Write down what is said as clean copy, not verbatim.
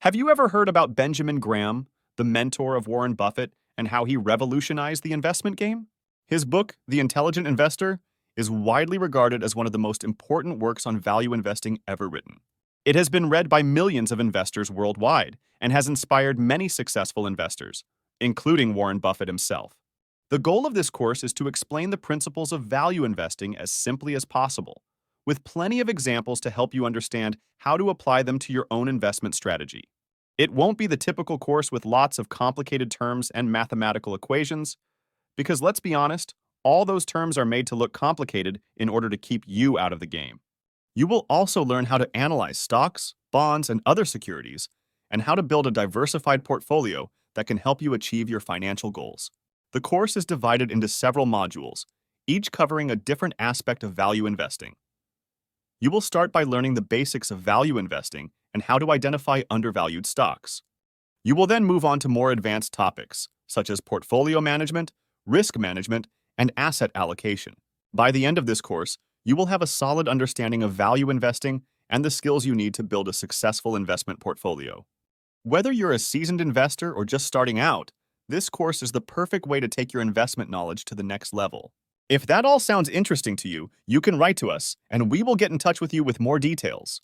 Have you ever heard about Benjamin Graham, the mentor of Warren Buffett, and how he revolutionized the investment game? His book, The Intelligent Investor, is widely regarded as one of the most important works on value investing ever written. It has been read by millions of investors worldwide and has inspired many successful investors, including Warren Buffett himself. The goal of this course is to explain the principles of value investing as simply as possible, with plenty of examples to help you understand how to apply them to your own investment strategy. It won't be the typical course with lots of complicated terms and mathematical equations, because let's be honest, all those terms are made to look complicated in order to keep you out of the game. You will also learn how to analyze stocks, bonds, and other securities, and how to build a diversified portfolio that can help you achieve your financial goals. The course is divided into several modules, each covering a different aspect of value investing. You will start by learning the basics of value investing and how to identify undervalued stocks. You will then move on to more advanced topics, such as portfolio management, risk management, and asset allocation. By the end of this course, you will have a solid understanding of value investing and the skills you need to build a successful investment portfolio. Whether you're a seasoned investor or just starting out, this course is the perfect way to take your investment knowledge to the next level. If that all sounds interesting to you, you can write to us, and we will get in touch with you with more details.